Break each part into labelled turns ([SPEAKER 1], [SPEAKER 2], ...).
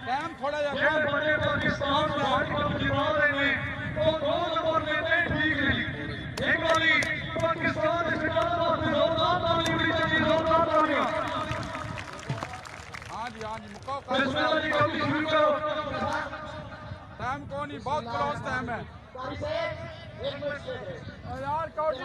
[SPEAKER 1] Time थोड़ा जा
[SPEAKER 2] पाकिस्तान
[SPEAKER 1] हाँ जी मुकाओ टाइम कौन ही बहुत क्लोज टाइम है यार कौटी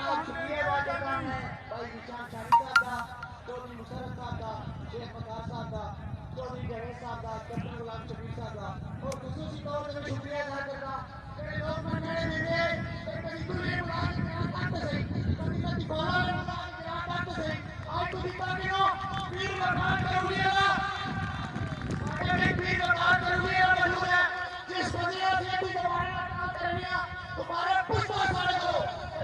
[SPEAKER 3] चौधरी जवेद साहब का कैप्टन गुलाम शबीर साहब का और खुसूसी तौर पर शुक्रिया अदा करना मेरे दोस्त मेरे मिले कभी दुनिया बुलाने के नाम तक से कभी कभी बोला बुलाने के नाम तक से आज तो दिखा के नो वीर वफादार करूंगा अगर वीर वफादार करूंगा मौजूद है जिस वजह से भी दबाने का काम करेंगे तुम्हारे पुष्पा सारे को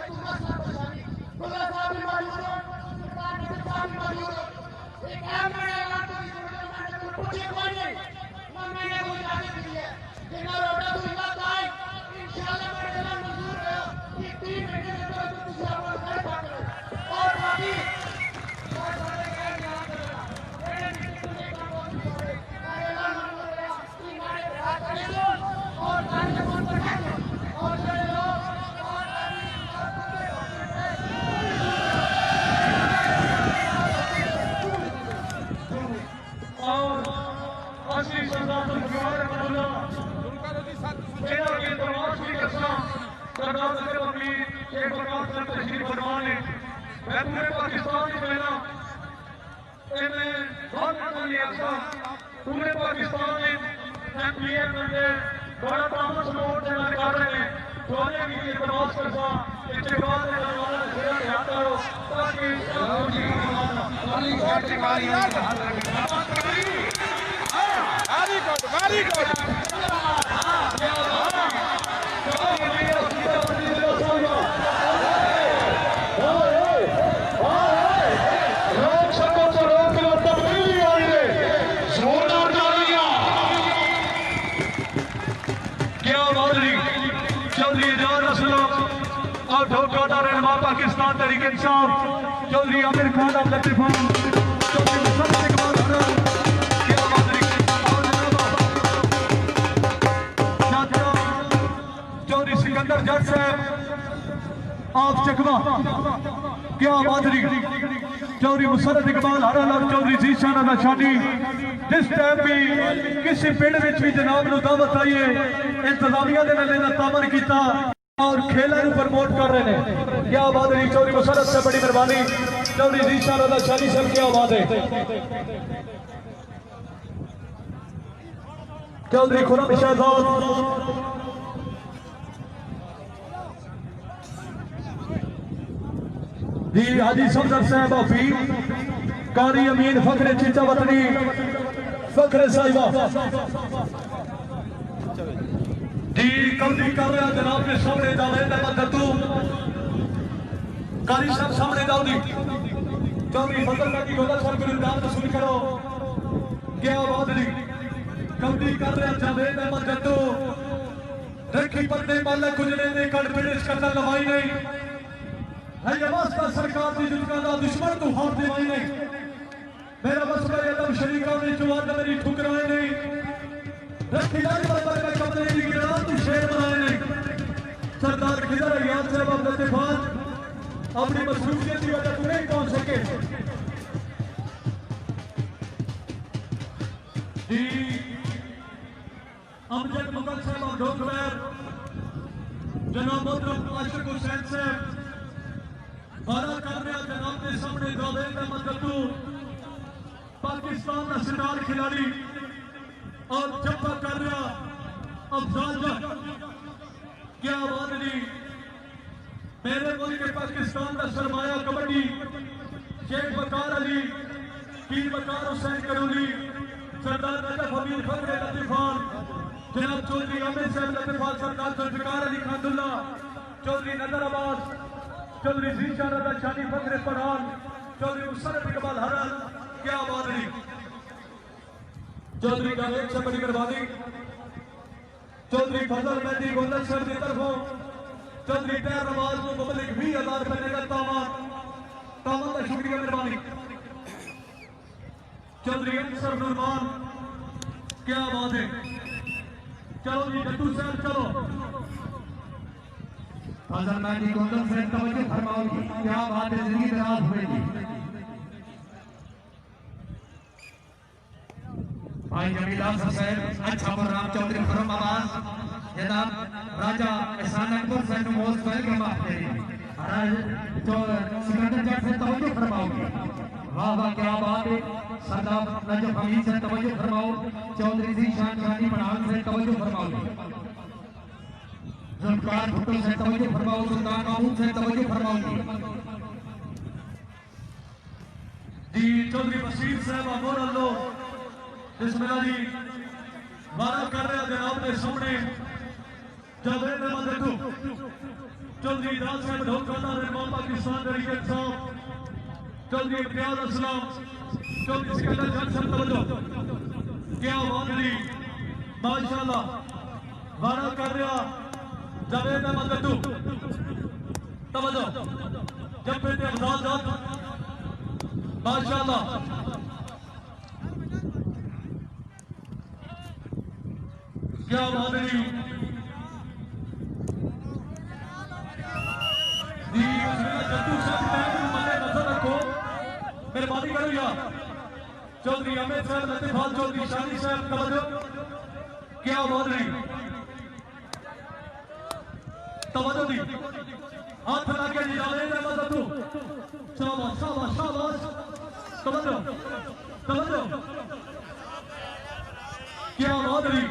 [SPEAKER 3] तुम मसला परेशानी खुदा साहब भी मौजूद हो सरदार नजर साहब भी मौजूद हो एक अहम ऐलान मुझे कोई नहीं मैंने कोई इजाजत दी है जिन्ना रोटा तो इलाका है इंशाल्लाह मेरे ऐलान मंजूर है कि 3 महीने के अंदर दूसरा अमल कर पाएंगे और बाकी और सारे का ध्यान रखना मेरे नीचे का बहुत सारे ऐलान मंजूर है कि हमारे प्रयास करेंगे और कार्यक्रम करेंगे और चले लो
[SPEAKER 2] पूरे पाकिस्तान में एमपीए बंदे बड़ा काम सपोर्ट देना कर रहे हैं जोने की ये प्रवास करता इसके बाद में हमारा खेल आता हो ताकि
[SPEAKER 1] वेरी गुड
[SPEAKER 2] पाकिस्तान तरीके इंसाफ चौधरी आमिर खान अब्दुल लतीफ चौधरी मुसरत इकबाल चौधरी सिकंदर जट साहब आप चकवा क्या माधुरी चौधरी मुसरत इकबाल हरल और चौधरी जीशान अदा शादी जिस टाइम भी किसी पिंड में भी जनाब को दावत आइए इंतजामिया ने लेना तामन किया और खेलों को प्रमोट कर रहे हैं क्या बात है चौधरी मुसरत से बड़ी मेहरबानी चौधरी जीशान अदा शादी साहब क्या बात है चौधरी खुरम शहजाद जी हाजी सफदर साहब अफी कारी अमीन फखरे चीचा वतनी फखरे साहिबा जी कबजी कर रहा जनाब के सामने जावेद अहमद दत्तू कारी साहब सामने दाऊदी चौधरी फजल की गोदा साहब को इंतजार वसूल करो क्या बात नहीं कबजी कर रहा जावेद अहमद दत्तू रखी पत्ते मालक गुजरे ने कॉन्फिडेंस करना लवाई नहीं है वास्ता सरकार की जुल्म का दुश्मन तो हाथ दिवाई नहीं मेरा मसला एकदम शरीका में चुवाद मेरी ठुकराए नहीं रखी जाए बराबर में कमरे की गिरा तू शेर बनाए नहीं सरदार खिजर याद साहब अब लतीफान अपनी मसरूफियत की वजह से नहीं पहुंच सके जी अमजद मुगल साहब और डोकवैर जनाब मोहतरम आशिक हुसैन साहब बाला कर रहा जनाब के सामने जावेद अहमद दत्तू पाकिस्तान का सितार खिलाड़ी और जब्बा कर रहा अफजाल जट क्या बात नहीं मेरे मुल्क के पाकिस्तान का सरमाया कबड्डी शेख बकार अली पीर बकार हुसैन करूली सरदार नजफ हमीद फखरे लतीफान जनाब चौधरी आमिर साहब लतीफान सरदार जुल्फिकार अली खानदुल्ला चौधरी नजर आबाद चौधरी जीशान अदा शानी फखरे पठान चौधरी मुसरत इकबाल हरल क्या बात नहीं चौधरी जावेद से बड़ी मेहरबानी चौधरी फजल मेहदी गोंदल सर की तरफों चौधरी पैर नवाज को मुबलिक 20,000 रुपए का तामान का शुक्रिया मेहरबानी चौधरी अंसर नुरमान, क्या बात है। चलो जी डट्टू साहब चलो।
[SPEAKER 4] फजल महदी गोंदल से तवज्जो फरमाओगी, क्या बात है, जिंदगी दराज होगी। भाई जमील आसफ साहब अच्छा प्रोग्राम चौधरी फरम आवाज जनाब राजा एहसान अकबर साहब मोस्ट वेलकम आपके जो सिकंदर जट से तवज्जो फरमाओगी। वाह वाह क्या बात है। सरदार नजफ हमीद से तवज्जो फरमाओ। चौधरी जीशान शानी पठान से तवज्जो फरमाओगी। जुल्फकार भुट्टो से तवज्जो फरमाओ। सुल्तान महमूद से तवज्जो फरमाओगी।
[SPEAKER 2] जी चौधरी बशीर साहब अमोर अल्लो बिस्मिल्लाह जी वादा कर रहे हैं जनाब के सामने जावेद अहमद डट्टू, चौधरी राज साहब ढोकाना रहमान पाकिस्तान तरीके साहब, चौधरी इम्तियाज असलम, चौधरी सिकंदर जट साहब तवज्जो, क्या बात है माशाल्लाह। वादा कर रहा जावेद अहमद डट्टू तवज्जो जब बेटे अफजाल जट माशाल्लाह। क्या बात है डट्टू साहब नजर रखो, मेहरबानी करो यार। चौधरी अमित साहब लतीफाल चौधरी शानी साहब तवज्जो, क्या बात है तवज्जो दी हाथ लगे जी जावेद अहमद डट्टू, शाबाश शाबाश शाबाश तवज्जो तवज्जो, क्या बात है।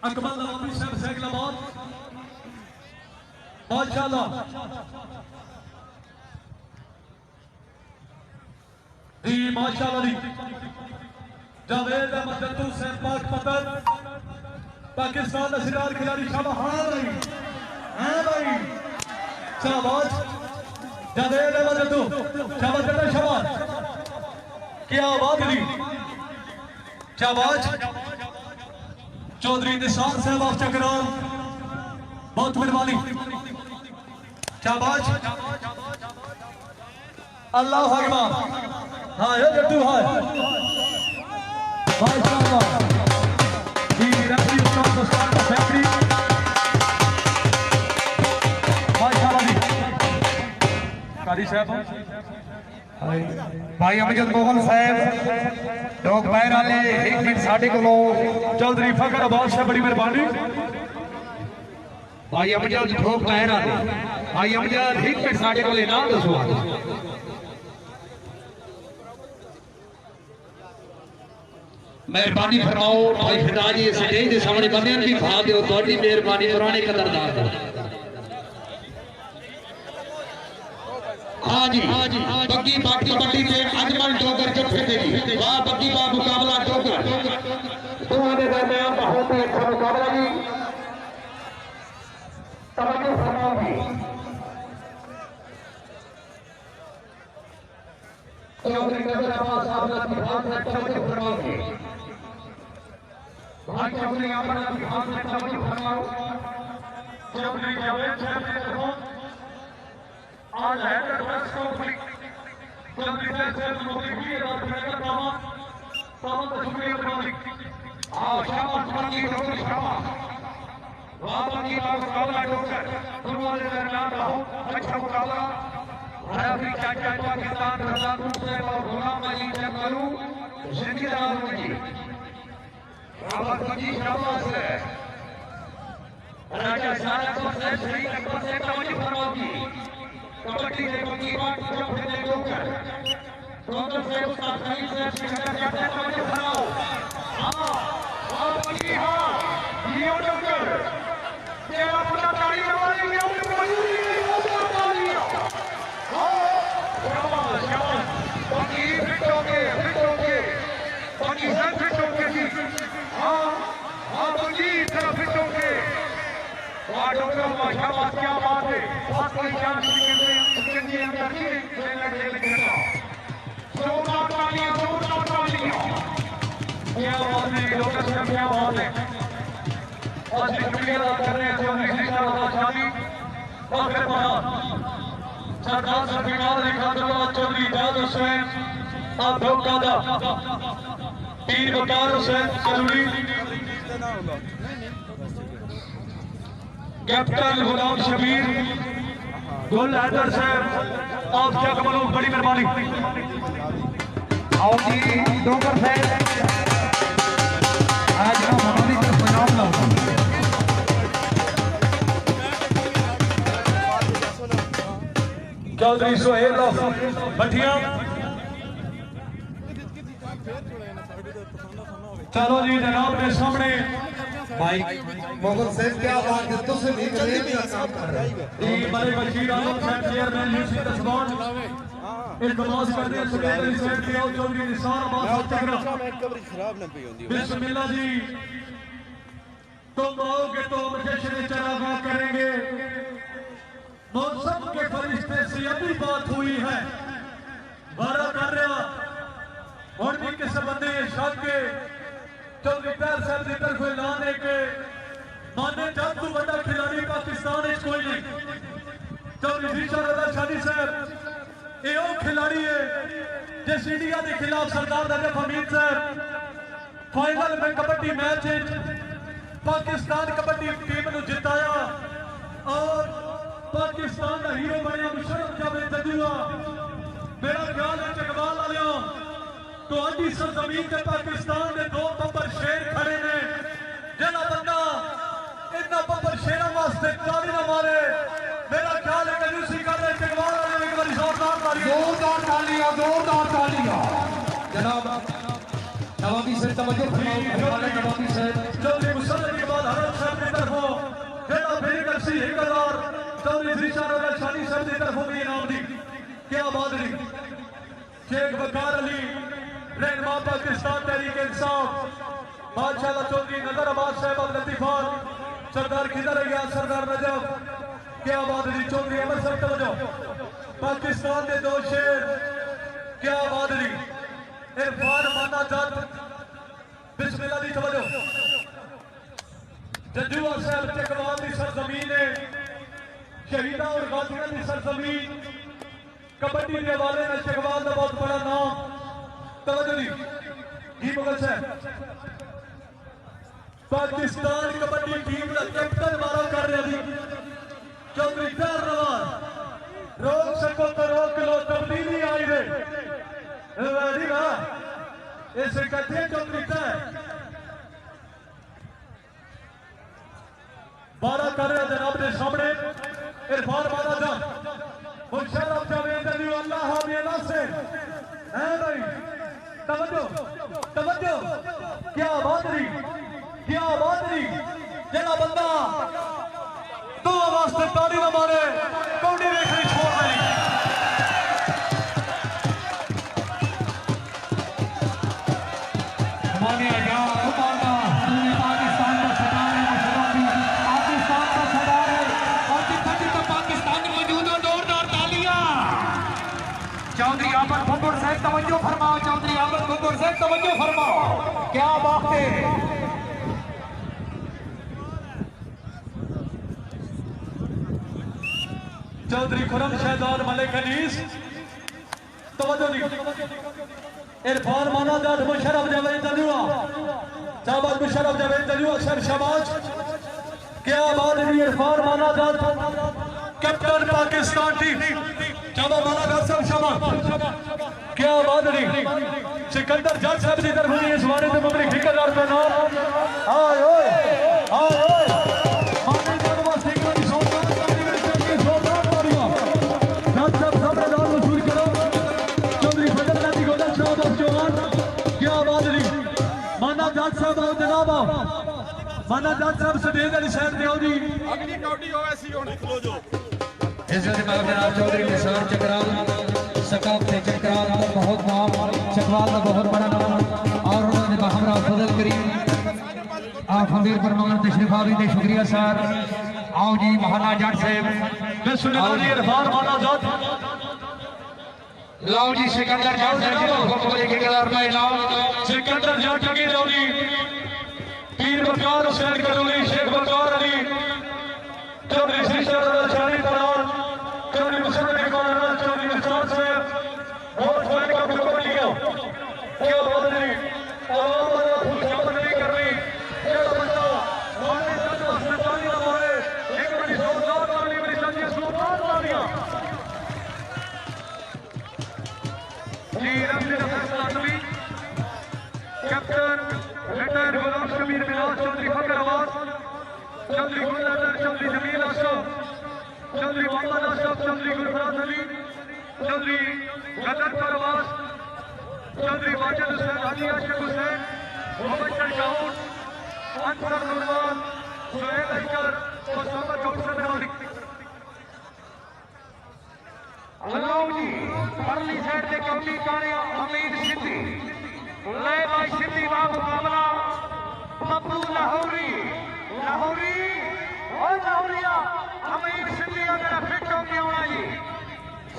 [SPEAKER 2] अकबर नवाबी साहब सैकलाबाद माशाल्लाह जी माशाल्लाह जी। जावेद अहमद डट्टू से पाक पतन पाकिस्तान का सिरार खिलाड़ी शाबाश। हाँ भाई हाँ भाई शाबाश जावेद अहमद डट्टू शाबाश बेटा शाबाश, क्या बात है शाबाश। चौधरी निशान साहब ऑफ चक्रान बहुत मेहरबानी शाबाश। अल्लाह अकबर। हाँ ये डट्टू है माशाल्लाह जी। रेफरी उस्ताद उस्ताद का फैक्ट्री माशाल्लाह जी। कारी साहब
[SPEAKER 4] भाई अमजद मोहन साहब लोग बाहर वाले एक मिनट साढ़े को
[SPEAKER 2] चौधरी फकर अब्बास साहब बड़ी मेहरबानी।
[SPEAKER 4] भाई अमजद लोग बाहर वाले भाई अमजद एक मिनट साढ़े को नाम दसो। मेहरबानी फरमाओ भाई फिदा जी स्टेज के सामने बंदे भी खा दो, थोड़ी मेहरबानी पुराने कदरदार। हाँ जी बग्गी बाकी बड्डी में अजमल डोगर जफे जी, वाह बग्गी बा मुकाबला डोगर दोनों के दरमियान बहुत ही अच्छा मुकाबला जी। तवज्जो फरमाओगी चौधरी नजर अब्बास साहब लतीफाल से तवज्जो फरमाओगी। भाई चौधरी अमर लतीफाल से तवज्जो फरमाओ।
[SPEAKER 2] चौधरी जावेद साहब आज है प्रेस कॉन्फ्रेंस चौधरी साहब मुखी रात में का दामन का शुक्रिया प्रणाली।
[SPEAKER 4] आओ शाबाश बग्गी डोगर शाबाश, वाह बग्गी बा मुकाबला डोगर दोनों के दरमियान बहुत अच्छा मुकाबला। हराफी चाचा पाकिस्तान रजाकुल से और गुलाम अली जमालू जिंदगीदार होगी। शाबाश बग्गी शाबाश है। राजा सारा को से श्री अकबर से तवज्जो फरमाओगी। कबड्डी के बग्गी बात जफे दे डोगर दोनों से उस्ताद खलील से सिकंदर जट से तवज्जो फरमाओ। हां वाह बग्गी हां ये डोगर तेरा पूरा ताली वाली ये पूरा ताली हां शाबाश शाबाश बग्गी फिट हो गए बग्गी सब फिट हो गए जी। हां हां बग्गी सब फिट हो गए। वाह डोगर माशाल्लाह क्या बात है। कोई चांस के अंदर नहीं जोरदार तालियां क्या बात है डॉक्टर साहब क्या बात है। और शुक्रिया अदा कर रहे हैं चौधरी साहब शादी और फिर सरदार सरकार ने खातर चौधरी जाद हुसैन
[SPEAKER 2] आप धोखा दा पीर वकार हुसैन करूरी कैप्टन गुलाम शबीर गुल हैदर साहब आप क्या कमलो बड़ी मेहरबानी
[SPEAKER 4] आओ जी डोगर साहब आज ना हमारी तरफ नाम लाओ
[SPEAKER 2] चौधरी सोहेल भटिया चलो जी जनाब के सामने
[SPEAKER 3] मोहन सिंह क्या बात है तुझसे भी कभी भी काम कर रहा है
[SPEAKER 2] बड़े वकील आलम साहब चेयरमैन यूसी दसवान इल्तमास करते हैं सुबह अली साहब के और चौधरी निसार अब्बास चक्रा बिस्मिल्लाह जी तुम आओगे तो जश्न चरागाह करेंगे मौसम के फरिश्ते से अभी बात हुई है वारा कर रहा और भी किस बंदे शक के चौधरी पैर साहब की तरफ ऐलान है कि माने जब तू बड़ा खिलाड़ी पाकिस्तान में कोई नहीं चौधरी शीशा रजा शादी साहब ये वो खिलाड़ी है जिस इंडिया के खिलाफ सरदार नजफ हमीद साहब फाइनल में कबड्डी मैच पाकिस्तान कबड्डी टीम को जिताया और पाकिस्तान का हीरो बनया मुशर्रफ जावेद जदूआ मेरा ख्याल है चकवाल वालों तो अभी सरजमीन के पाकिस्तान के दो बब्बर शेर खड़े ने जिहड़ा बंदा इन्ना बब्बर शेरों वास्ते ताली ना मारे मेरा ख्याल है कंजूसी कर रहे चकवाल वाले एक बार जोरदार तालियां
[SPEAKER 3] जनाब नवाबी से तवज्जो फरमाओ नवाबी से
[SPEAKER 2] चौधरी मुसल्लम के बाद हरम साहब की तरफों जिहड़ा फेरी करसी 1000 चौधरी शीशा रजा शादी साहब की तरफों भी इनाम दी क्या बात नहीं शेख वकार अली रहनुमा पाकिस्तान तहरीक इंसाफ माशाल्लाह चौधरी नजर अब्बास साहब अब्दुल लतीफान सरदार खिदर अय्याज सरदार नजफ क्या बात है चौधरी अहमद साहब तवज्जो पाकिस्तान के दो शेर क्या बात है इरफान माना जट बिस्मिल्लाह दी तवज्जो जदूआ साहब चकवाल की सरजमीन है शहीदा और गाजियों की सरजमीन कबड्डी के हवाले में चकवाल का बहुत बड़ा नाम तवज्जो जी मुगल साहब पाकिस्तान कबड्डी टीम का कैप्टन मारा कर रहे थी चौधरी प्यार नवाज रोक सको तो रोक लो तब्दीली आई रे इसे कहते हैं चौधरी प्यार बारह कर रहे जनाब के सामने इरफान माना जा मुशर्रफ जावेद अली अल्लाह हामिला से है भाई तवज्जो क्या बात नहीं जेड़ा बंदा दो वास्ते ताली ना मारे कौड़ी देखनी छोड़ नहीं
[SPEAKER 4] मानिया जा उमारना पूरे पाकिस्तान का सरदार है पाकिस्तान का सरदार है और जितना जितना पाकिस्तान में मौजूद हो जोरदार तालियां चौधरी अहमद भुब्बड़ साहब तवज्जो फरमाओ चौधरी अहमद भुब्बड़ साहब तवज्जो फरमाओ क्या बात है
[SPEAKER 2] चौधरी खुरम शहजाद मलिक अनीस तवज्जो नहीं इरफान माना जाट मुशर्रफ जावेद जदूआ शाबाश मुशर्रफ जावेद जदूआ सर शाबाश क्या बात है इरफान माना जाट कैप्टन पाकिस्तान टीम शाबाश माना जाट सब शाबाश क्या बात नहीं सिकंदर जट साहब की तरफ इस बारे में मुबरिक ठेकेदार का नाम हाय ओए माने जदूआ सिंह की सोच माना जाट साहब सदेद अली साहब ने जी
[SPEAKER 1] अगली कौडी हो ऐसी होने खलो जो
[SPEAKER 4] इज्जत इमाम जनाब चौधरी निसार चकराल सकाफते चकराल का बहुत नाम चकवाल का बहुत बड़ा नाम और उन्होंने हमरा फजल करीम आप हमीर पर मगर तशरीफ आवी दे शुक्रिया सर आओ जी महाना जाट साहब
[SPEAKER 2] बिस्मिल्लाह जी इरफान माना जाट
[SPEAKER 4] लाओ जी सिकंदर जाट साहब को बोले के कदर में इनाम
[SPEAKER 2] सिकंदर जाट की लोगी पीर वकार हुसैन करूरी शेख वकार अली चौधरी शीशा रजा शादी चौधरी मुसल्लम चौधरी निसार साहब बहुत बड़े का कबड्डी जी रमज़ान फैसला कैप्टन रिटायर गुलाम शमीर बिलास चौधरी फकर आवाज चौधरी गुलनजर चौधरी जमील आशफ चौधरी मोहम्मद आशफ चौधरी गुलफराज अली चौधरी गदर परवाज चौधरी वाजिद हुसैन हाजी आशिक हुसैन मोहम्मद शरकाउट अंसर नुरमान सुहेल अहकर और मोहम्मद चौधरी मेहरबानी
[SPEAKER 4] अल्लाह जी परली साइड से कौटी कारिया अमीर सिद्धि ले भाई सिद्धि का मुकाबला पप्पू लाहौरी लाहौरी और लाहौरिया अमीर सिद्धि अगर फिट हो गया होना जी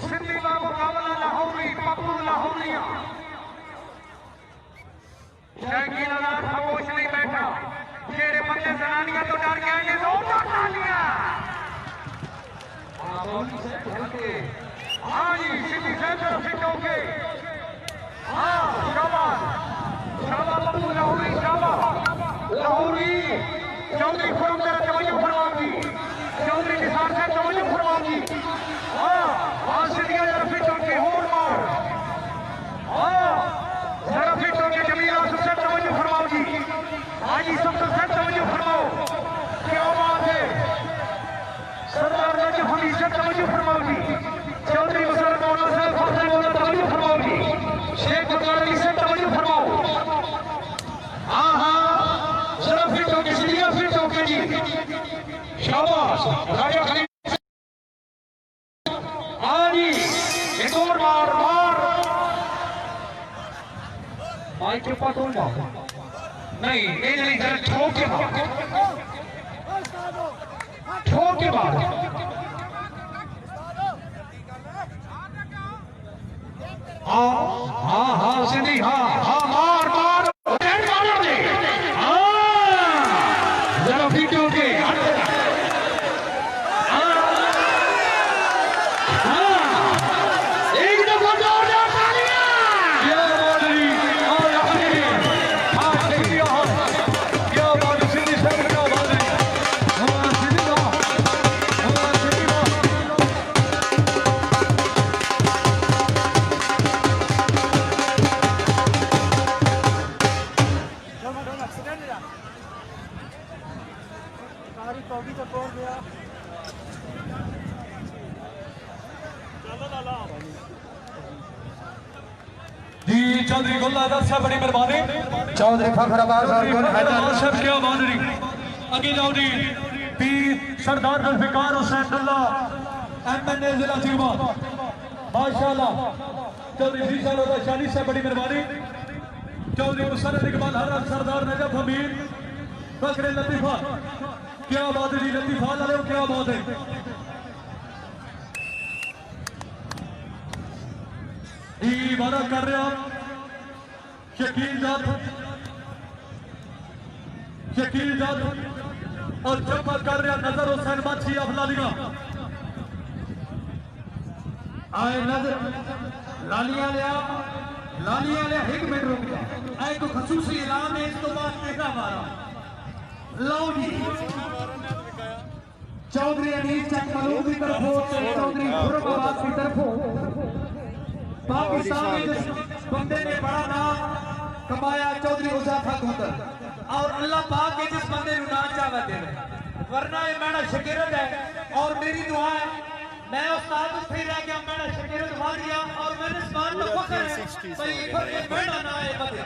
[SPEAKER 4] सिद्धि का मुकाबला लाहौरी पप्पू लाहौरिया शैकी लगा खामोश नहीं बैठा जेड़े बंदे जनानियां तो डर गए ने जोरदार तालियां हाँ जी सिद्धि सेंटर फिट हो गए हाँ शाबाश शाबाश पप्पू लाहौरी शाबाश लाहौरी चौधरी फुरम तेरा तवज्जो फरमाओगी चौधरी निसार से तवज्जो फरमाओगी हाँ सिद्धिया जरा फिट होके होर मार जरा फिट होके जमील आसफ से तवज्जो फरमाओगी हाजी सफ्तर से तवज्जो फरमाओ क्या बात है सरदार नजफ हमीद से तवज्जो फरमाओगी चौधरी मुसरत मौलाना साहब फासिल मौलाना तवज्जो फरमाओगी शेख बुखारी से तवज्जो फरमाओ हाँ हाँ जरा फिट होके सीढ़ियां फिट होके जी शाबाश राजा खलील हाँ जी एक और मार मार माइक के पास हो मार नहीं नहीं जरा ठोक के मार ठोक के मार हाँ हाँ हाँ सिद्धि हाँ हाँ मार मार जरा फिट होके एक दफा जोरदार तालियां क्या बात है और हाँ सिद्धि हाँ क्या बात है सिद्धि सर क्या बात है हमारा सिद्धि हाँ हमारा सिद्धि हाँ
[SPEAKER 2] जी चौधरी गुलनजर से बड़ी मेहरबानी
[SPEAKER 3] चौधरी फखर आवाज और गुल हैदर
[SPEAKER 2] आशफ क्या बानरी आगे जाओ जी पी सरदार जुल्फिकार हुसैन दुल्ला एमएनए जिला जीवा माशाल्लाह चौधरी शीशा लोधा शानी से बड़ी मेहरबानी चौधरी मुसरत इकबाल हरम सरदार नजफ हमीद फखर लतीफा क्या बात है जी लतीफा लालो क्या बात है वादा कर रहे आप शकील जात और जमा कर रहे नजर हुसैन बादशाह अफलालिया
[SPEAKER 3] आए नजर लालिया लिया एक मिनट रुक जा आए तो खसूसी ऐलान है इस तो बाद देखा हमारा लो जी चौधरी अनीस चक मलूक की तरफ चौधरी खुरम आवाज की तरफ पाकिस्तान में जिस बंदे ने बड़ा नाम कमाया चौधरी उजाफा कुंदर और अल्लाह पाक के जिस बंदे ने नाम चावा दे वरना ये मेरा शकीरत है और मेरी दुआ है मैं उस्ताद फिर रह गया मेरा शकीरत भाग गया और मैंने इस बात पर फख्र है भाई फिर ये मेरा ना है बंदे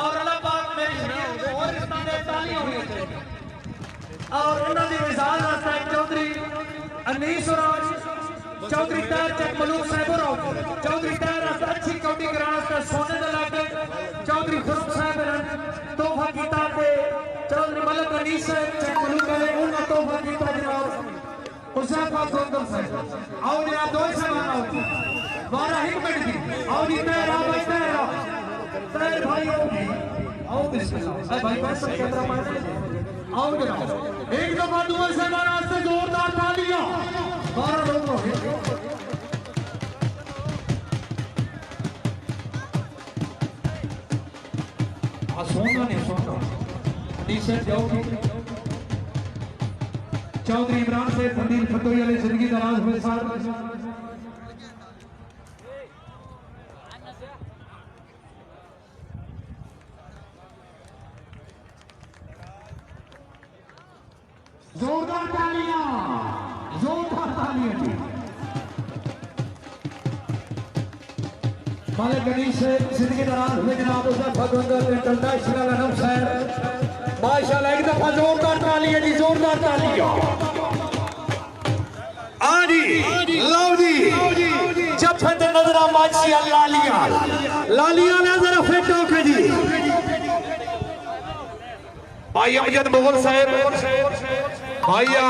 [SPEAKER 3] और अल्लाह पाक मेरी शकीरत को और इस बंदे ताली होनी चाहिए और उन्होंने मिसाल रास्ता चौधरी अनीस राज चौधरी तार चक मलूक साहब चौधरी तार अच्छी कौटी कराना सोने का लागे चौधरी खुरम साहब तोहफा किया चौधरी मलक अनीस चक मलूक ने उन्होंने तोहफा किया जनाब उजाफा कुंदर साहब आओ जनाब दो सामान आओ 12 एक मिनट की आओ जी तेरा भाई आओ बिस्मिल्लाह भाई पैसा कैमरा मार आओ जनाब एक दफा दुआ सामान वास्ते जोरदार तालियां 12 लोग हो गए सोना ने सोना नीचे जाओ चौधरी इमरान से फंदील फतोई वाली जिंदगी दराज हुए साथ
[SPEAKER 2] जोरदार तालियां जी। मालिक गणेश जिंदगी दौरान हुए जनाब उसका भगवंत इंटरनेशनल अनम सर माशाल्लाह एक दफा जोरदार तालियां जी, जोरदार तालियां। आजी लो जी जब फते नजर माची लालिया नजर फिट होके जी भाई अमजद मुगल साहब भाईया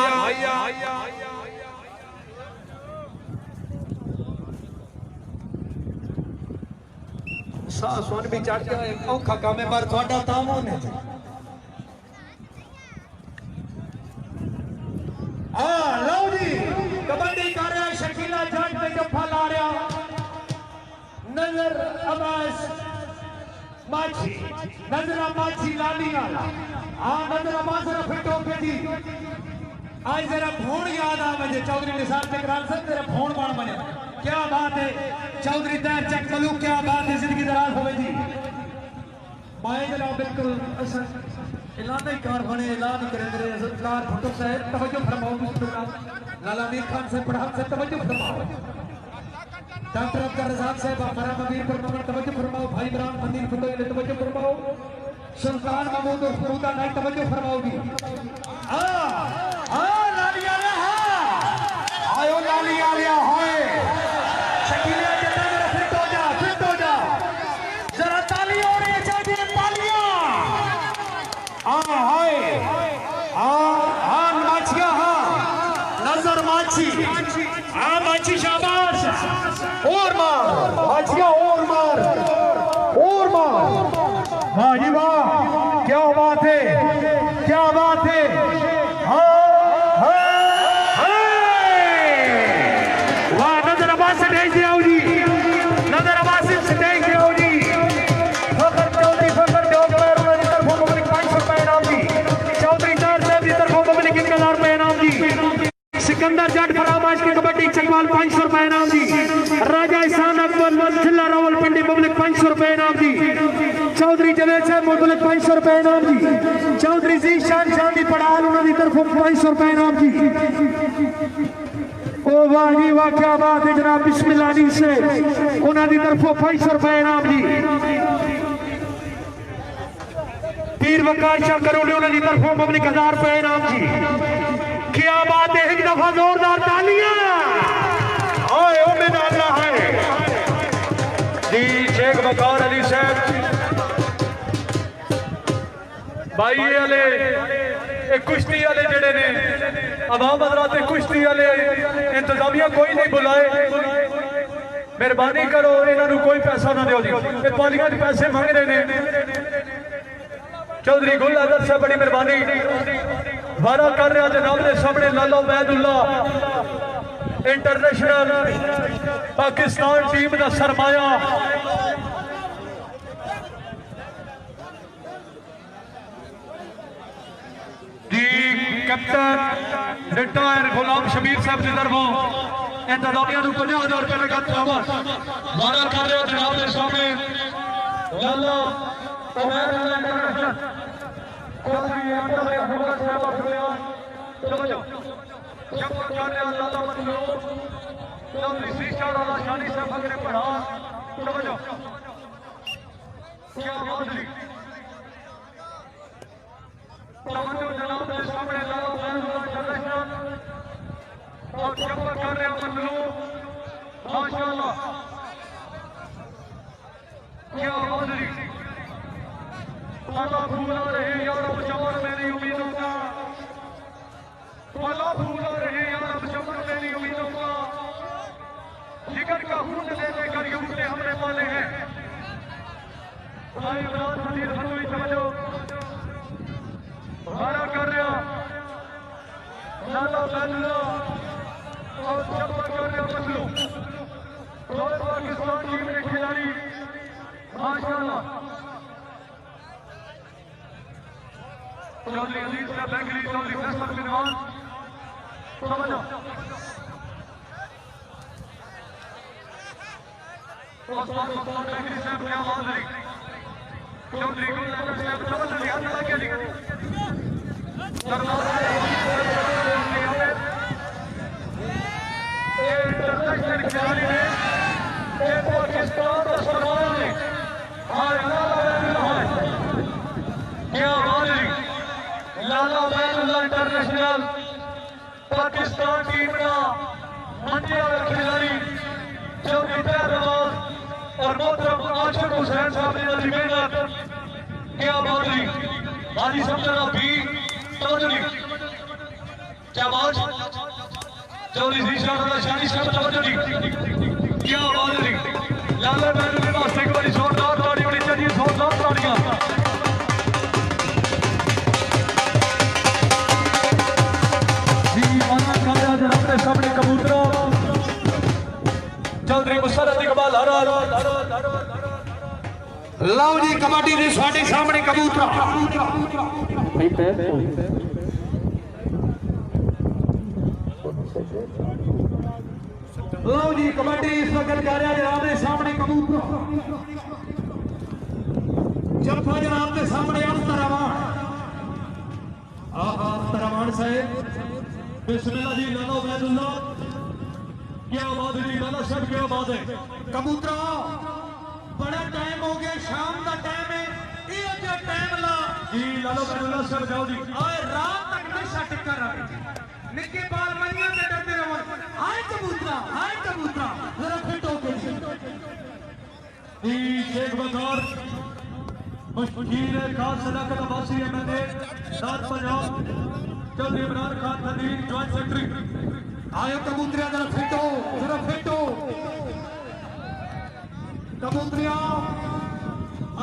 [SPEAKER 2] सोन भी चढ़ गया औखा काम है पर थोड़ा तामन है। लो जी कबड्डी कर रहा शकीला जट पे जफा ला रहा नजर अब्बास माछी लाली वाला नजर अब्बास जरा फिट होके जी आज जरा फोन याद आ मुझे चौधरी निसार टेकरान साहब तेरा फोन बन बने क्या बात है चौधरी तैर चक मलूक क्या बात है जिंदगी दराज हो जी माए जनाब बिल्कुल ऐलान ही कार बने ऐलान ही करेंगे लाल भुट्टो साहब तवज्जो फरमाओ बिस्मिल्लाह लाला मीर खान से पढ़ा से तवज्जो फरमाओ डॉक्टर अब्दुल रज़ाक साहब हमारा मबीर पर ममन तवज्जो फरमाओ भाई इमरान मंदिर फतोई ने तवज्जो फरमाओ सुल्तान महमूद और फरूदा ने तवज्जो फरमाओ जी लाली आया आयो लाली आया हाय शकीले जरा जरा फिट हो जा जरा ताली हो रही है चाहिए तालियां हाय माछिया नजर माछी माछी शाबाश और मार माछिया और मार वाह जी वाह क्या बात है वाह नजर अब्बास से भेज दिया जी नजर अब्बास से भेज दिया जी फखर चौधरी फखर डॉक्टर उन्होंने तरफों पब्लिक 500 रुपए इनाम जी चौधरी तार साहब की तरफों पब्लिक 1000 रुपए इनाम जी सिकंदर जट फरामाश की कबड्डी चकवाल 500 रुपए इनाम जी राजा इसान अकबर जिला रावलपिंडी पब्लिक 500 रुपए इनाम जी चौधरी जवेद साहब पब्लिक 500 रुपए इनाम जी चौधरी जीशान चांदी पड़ाल उन्होंने तरफों 500 रुपए इनाम जी ओ वाह जी वाह क्या बात है जनाब बिस्मिल्लाह से उन्होंने तरफों 500 रुपए इनाम जी पीर वकार शाह करोड़े उन्होंने तरफों पब्लिक 1000 रुपए इनाम जी क्या बात है एक दफा जोरदार तालियां ओए ओ मेरा अल्लाह है जी शेख वकार अली साहब भाई वाले कुश्ती वाले जड़े ने अवाम हजरात कुश्ती वाले इंतजामिया कोई नहीं बुलाए मेहरबानी करो इन्हों कोई पैसा ना दो जी पालियां पैसे मंग रहे हैं चौधरी गुल अदर साहब बड़ी मेहरबानी वारा कर रहा जनाब के सामने लाला उबैदुल्ला इंटरनेशनल पाकिस्तान टीम का सरमाया जी कैप्टन रिटायर गुलाम शबीर साहब की तरफों इंतजामिया 50,000 रुपए लगा वारा कर रहे हो जनाब के सामने लाला माशाअल्लाह क्या अल्लाह भूला रहे यार अब चमन मेरी उम्मीदों का अल्लाह भूला रहे यार अब चमन मेरी उम्मीदों का जिगर का खून ले लेकर ये उठे हमने पाले हैं भाई इमरान मंदिर फतोई समझो हमारा कर रहा लाला बैदुल्ला और चप्पा कर रहा मसलू और पाकिस्तान टीम के खिलाड़ी माशाअल्लाह चौधरी अजीज साहब बैंगली चौधरी फैसल बिनवान समझो उस्मान बैंगली साहब क्या हाजिरी चौधरी गुल साहब समझ लिया इंटरनेशनल पाकिस्तान टीम का मंजे वाला खिलाड़ी चौधरी तैयब और मोहतरम आशिक हुसैन साहब ने नजर मेहनत क्या बादरी बाजी समझना भी चौधरी जाबाज चौधरी शीशा वाला शानी साहब चौधरी क्या बादरी लाला मैदान में वास्ते एक बड़ी जोरदार ताड़ी बड़ी चाहिए जोरदार ताड़ियां अपने सामने कबूतरा चौधरी मुसरत इकबाल हरा
[SPEAKER 5] ਲਓ ਜੀ ਕਬੱਡੀ ਦੇ ਸਾਡੇ ਸਾਹਮਣੇ ਕਬੂਤਰ ਲਓ ਜੀ ਕਬੱਡੀ ਇਸ ਵਕਤ ਜਾ ਰਿਹਾ ਜਨਾਬ ਦੇ ਸਾਹਮਣੇ ਕਬੂਤਰ ਜੱਫਾ ਜਨਾਬ ਦੇ ਸਾਹਮਣੇ ਅਖਤਰਮਾਨ ਅਖਤਰਮਾਨ ਸਾਹਿਬ बिस्मिल्लाह जी लाला उबैदुल्लाह क्या बात है जी लाला साहब क्या बात है कबूतरा बड़ा टाइम हो गया शाम का टाइम है ये जो टाइम ला जी लाला उबैदुल्लाह साहब जाओ जी और रात तक नशा टिक्का रहे निक्के बाल मनिया से डरते रहो हाय कबूतरा जरा फिट होके जी शेख बकार मशहूर खास सदाकत अब्बासी एमएलए दाद पंजाब चौधरी इमरान खान नदीर जॉइंट सेक्रेटरी आयो कबूतरिया जरा फिटो कबूतरिया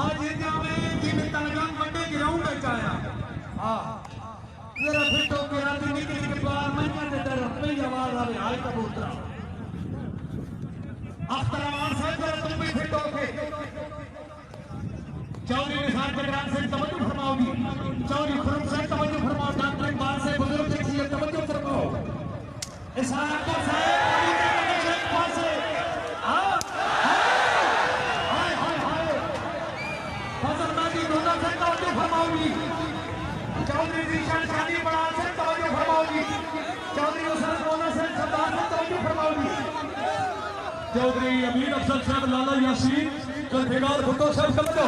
[SPEAKER 5] आज इंडिया में जिन तलगम बड़े ग्राउंड में आया हां जरा फिटो के राजनीति के बाहर मैं कहते डर पहली आवाज आ रही है कबूतरा अख्तरमान साहब जरा तुम भी फिटो के चौधरी निसार जगरान से तवज्जो फरमाओगी चौधरी खुरम से तवज्जो फरमाओ डॉक्टर इकबाल से बुजुर्ग से तवज्जो फरमाओ इशारा को साहब पास से हां हाय फजल नादी दोनों से तवज्जो फरमाओगी चौधरी निशान शादी बड़ा से तवज्जो फरमाओगी चौधरी हुसैन दोनों से सरदार से तवज्जो फरमाओगी चौधरी अमीर अफजल साहब लाला यासीन जलफिकार भुट्टो साहब समझो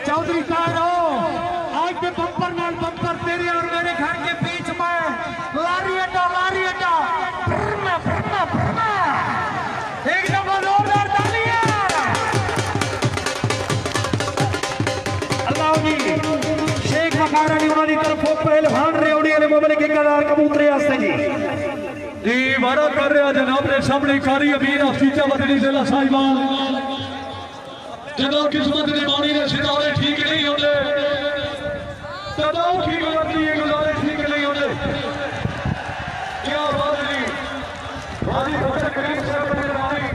[SPEAKER 5] चौधरी आज के बम्पर नाल बम्पर तेरे और मेरे घर के बीच में लारी अड्डा एकदम जोरदार तालियां अल्लाह जी शेख मकारा ने उन्होंने तरफों पहलवान रेवड़ी वाले मोबाइल के कदार कबूतरे आस्ते जी वारा कर रहा जनाब ने सामने कारी अमीर अफसीचा बदली जिला साहिबान जदों किस्मत ने बाणी ने सितारे ठीक नहीं होते तदों की गलती है गुजारे ठीक नहीं होते क्या बात नहीं वाली फकर करीम साहब ने बाणी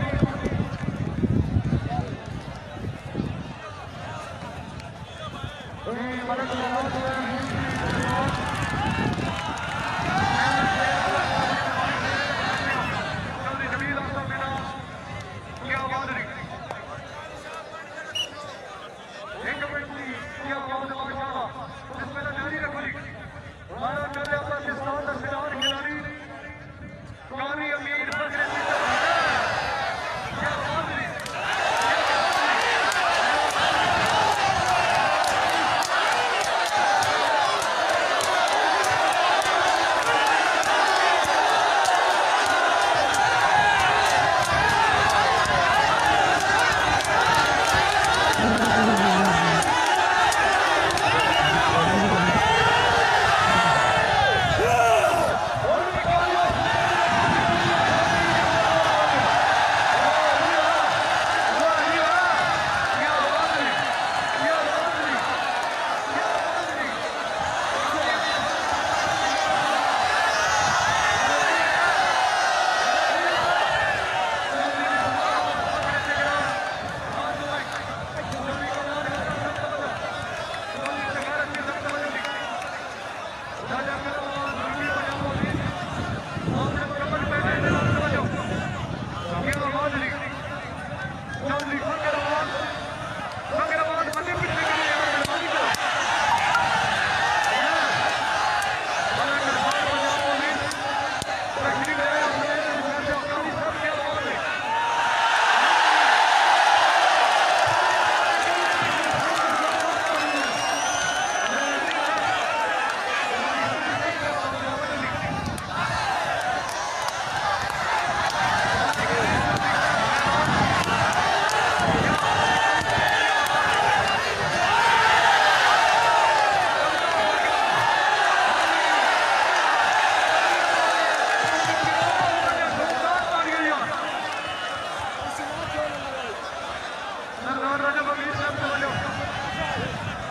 [SPEAKER 2] सरदार राजा बलवीर साहब तवज्जो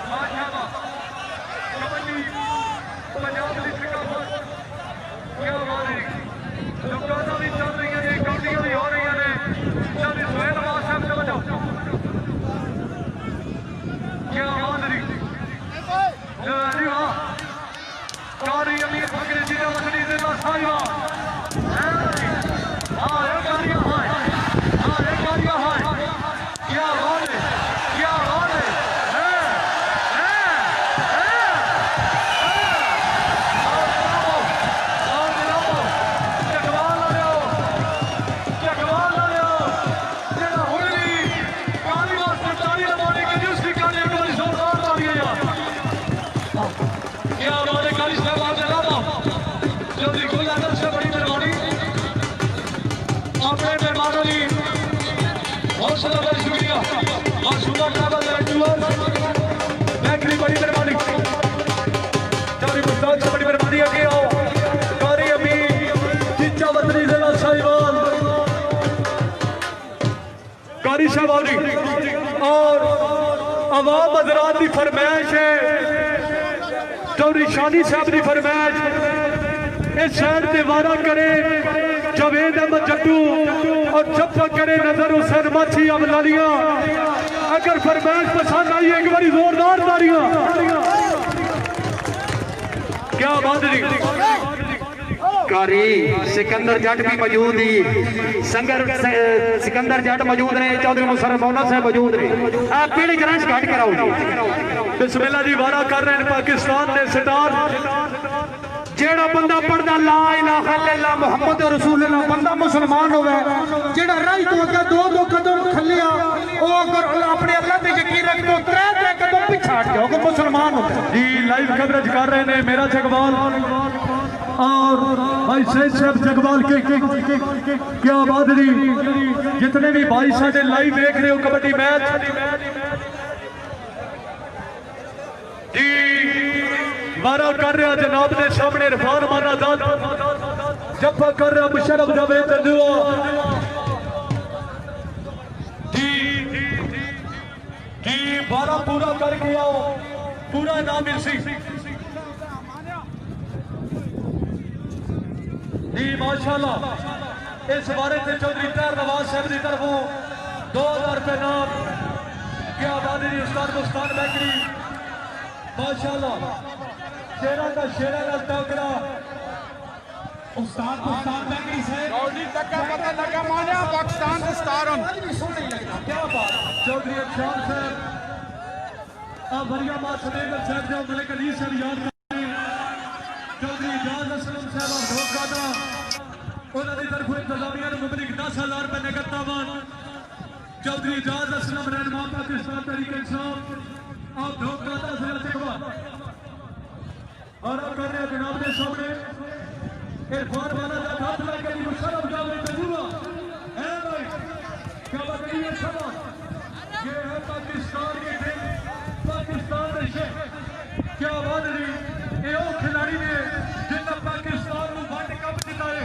[SPEAKER 2] माशाअल्लाह कबड्डी पंजाब दी सिकाफत क्या बात है लुकाना भी चल रही है काउंटियां भी हो रही ने चल सुहेल अब्बास साहब तवज्जो क्या बात है जी वाह कारी अमीर फकरे जी का मछली से साहिबा हां ये कारिया है क्या बात है क्या बात है शुक्रिया और सुबह ट्रैवल बैकरी बड़ी मेहरबानी चारी मुस्ताद से बड़ी मेहरबानी आगे आओ कारी अमी चिच्चा वतनी जिला साहिवाल कारी साहब आओ जी और अवाम हजरात की फरमाइश है चौधरी शानी साहब की फरमाइश इस शहर से वारा करे जावेद अहमद जट्टू और जब तक करे नजर हुसैन माछी अब लालियां अगर फरमाइश पसंद आई एक बारी जोरदार तालियां क्या बात है
[SPEAKER 6] कारी सिकंदर जट भी मौजूद ही सिकंदर जट मौजूद ने चौधरी मुशर्रफ मौला साहब मौजूद ने आप पीली ग्रांच घट कराओ जी
[SPEAKER 2] बिस्मिल्लाह जी वारा कर रहे हैं पाकिस्तान ने स्टार
[SPEAKER 5] जेड़ा बंदा पढ़दा ला इलाहा इल्लल्लाह मुहम्मद रसूलुल्लाह बंदा मुसलमान होवे जेड़ा राह तो अगे दो कदम खलिया ओ अगर अपने अल्लाह पे यकीन रख तो त्रै कदम पीछे हट जाओ को मुसलमान हो
[SPEAKER 2] जी लाइव कवरेज कर रहे हैं मेरा जगवाल और भाई सैयद साहब जगवाल के क्या बात जी जितने भी भाई साडे लाइव देख रहे हो कबड्डी मैच जी वारा कर रहा जनाब के सामने इरफान मानाजाद जफा कर रहा मुशर्रफ जावेद जी जी वारा पूरा करके आओ पूरा नाम मिल जी माशाल्लाह इस बारे से चौधरी तैर नवाज साहब की तरफों 2000 रुपए नाम क्या बात है उस्ताद मुस्तान बैकरी माशाल्लाह शेरा का शेरा का टोकरा
[SPEAKER 5] उस्ताद बैकरी से
[SPEAKER 1] गौडी तक का पता लगा मानिया पाकिस्तान से स्टार
[SPEAKER 2] क्या बात चौधरी अक्षान साहब अब बढ़िया बात सुनेंगे साहब जो मलिक अली साहब याद करते हैं चौधरी इजाज असलम साहब और ढोकादा उन्होंने तरफ इंतजामिया ने मुबलिक 10,000 रुपए नगद तावान चौधरी इजाज असलम रहनुमा पाकिस्तान तहरीक इंसाफ और ढोकादा से और अब कर रहे हैं जनाब के सामने इरफान वाला का हाथ लगा के मुशर्रफ जावेद तजुआ है भाई क्या बात है ये शबाश ये है पाकिस्तान के दिल पाकिस्तान के शेख क्या बात है ये वो खिलाड़ी ने जिन्हें पाकिस्तान को वर्ल्ड कप जिताए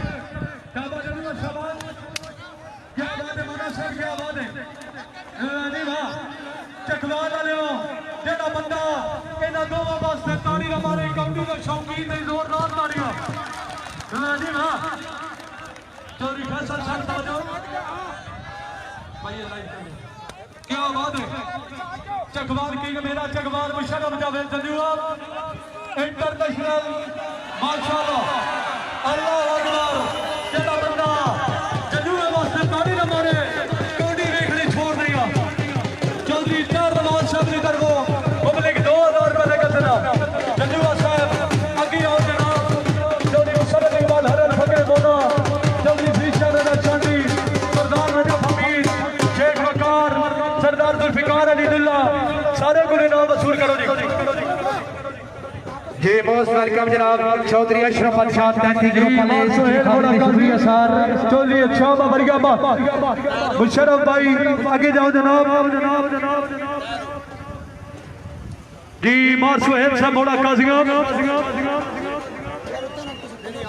[SPEAKER 2] क्या बात है शबाश क्या बात है मना साहब क्या बात है नहीं वाह चकवाल वाले हो जेड़ा बंदा इन्हां दोवां वास्ते ताड़ी ना मारे कबड्डी का शौकीन है जोरदार ताड़ियां जी वाह चौधरी फैसल साहब ताजो भाई लाइव क्या बात है चकवाल किंग मेरा चकवाल मुशर्रफ जावेद तजुआ इंटरनेशनल माशाल्लाह अल्लाह अकबर जेड़ा बंदा तजुआ वास्ते ताड़ी ना मारे कबड्डी देखनी छोड़ दिया चौधरी तैर नवाज साहब की तरफों मुबलिक 2000 रुपए नगद जजुआ साहब अगे आओ जनाब चौधरी मुशर्रफ इकबाल हरन फकरे मोना चौधरी जीशान चांदी सरदार रजब हमीद शेख वकार सरदार जुल्फिकार अली दुल्ला सारे को इनाम वसूल करो जी
[SPEAKER 6] जी मोस्ट वेलकम जनाब चौधरी अशरफ अनशाद 33 ग्रुप
[SPEAKER 2] चौधरी अच्छा बढ़िया मुशर्रफ भाई आगे जाओ जनाब जी मार सुहेल साहब मोड़ा काजियां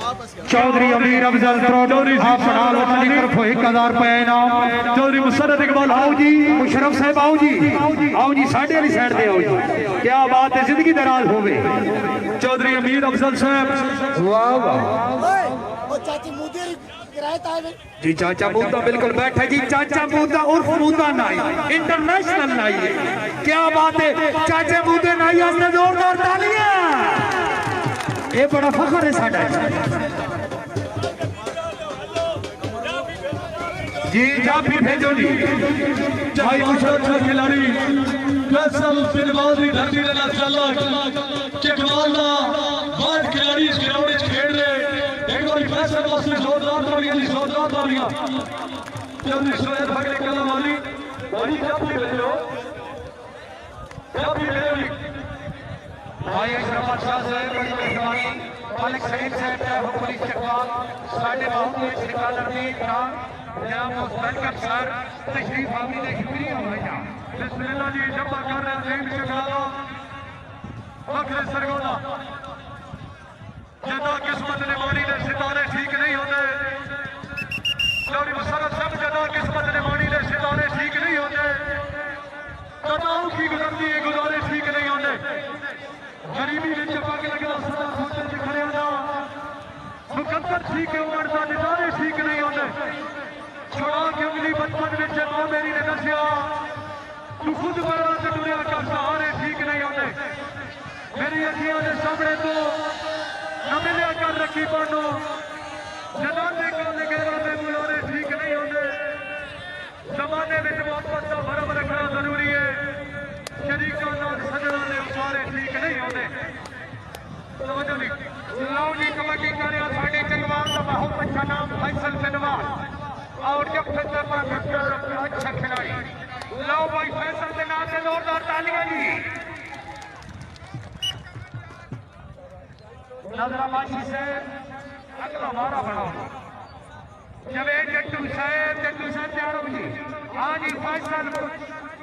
[SPEAKER 6] चौधरी अमीर अफजल चौधरी अपना वतन की तरफ 1000 रुपए इनाम।
[SPEAKER 5] चौधरी मुसरत इकबाल
[SPEAKER 6] आओ जी मुशरफ साहब आओ जी साढ़े वाली साइड पे आओ जी। क्या बात है जिंदगी दराज होवे।
[SPEAKER 5] चौधरी अमीर अफजल साहब
[SPEAKER 6] वाह वाह
[SPEAKER 3] ਉਹ ਚਾਚੀ ਮੂਦੇ ਕਿਰਾਏ ਤਾਂ ਆਵੇ
[SPEAKER 6] जी चाचा मूदा बिल्कुल बैठे जी। चाचा मूदा उर्फ मूदा नाई इंटरनेशनल नाई है। क्या बात है चाचे मूदे नाई आस्ते जोरदार तालियां। ये बड़ा फखर है साडा जी। जाफी भेजो जी।
[SPEAKER 5] भाई मुशरफ का खिलाड़ी फैसल फिलवाल की धरती के नाल चला किकबाल दा बाद खिलाड़ी इस ग्राउंड में खेल रहे। एक बार फैसल वास्ते जोरदार तालियां चौधरी सोहेल भगले कलम वाली भाई जाफी भेजो
[SPEAKER 4] भाई अशरफ शाह साहब बड़ी मेहरबानी मालिक सईद साहब पुलिस चकवाल साढ़े बहुत ही ठिकाना दी नाम जनाब मुस्तफा सर तशरीफ आमी ने शुक्रिया भाईया
[SPEAKER 5] बिस्मिल्लाह जी जब्बा कर रहे हैं चकवाला फखरे सरगोदा जदा किस्मत ने मारी ने सितारे ठीक नहीं होते। चौधरी मुशर्रफ साहब जदा किस्मत ने मारी ने सितारे ठीक नहीं होते। कदाओं की गुजरती है गुजारे ठीक नहीं होते। गरीबी में पग लगना सदा सोचते च खड़े होना मुकद्दर ठीक है उमड़ता निजारे ठीक नहीं होते। छुड़ा के उंगली बचपन में मां मेरी ने दसिया तू खुद मरना ते दुनिया का सहारे ठीक नहीं होते। मेरी अखियां के सामने तो न मिलिया कर रखी पढ़ो जनाने काले गैरों में बुलारे ठीक नहीं होते। जमाने में मोहब्बत का भरम रखना जरूरी है। शरीका नाल सजना ने उसारे ठीक नहीं होते।
[SPEAKER 4] लो जी कबड्डी कर साढ़े चकवाल का बहुत अच्छा नाम फैसल फिलवाल और जब अच्छा खिलाड़ी लो भाई फैसल के नाम से जोरदार तालियां जी। नजराबाजी से अगला मारा बनाओ जवेद जट्टू साहब तैयार हो जी। हाँ जी फैसल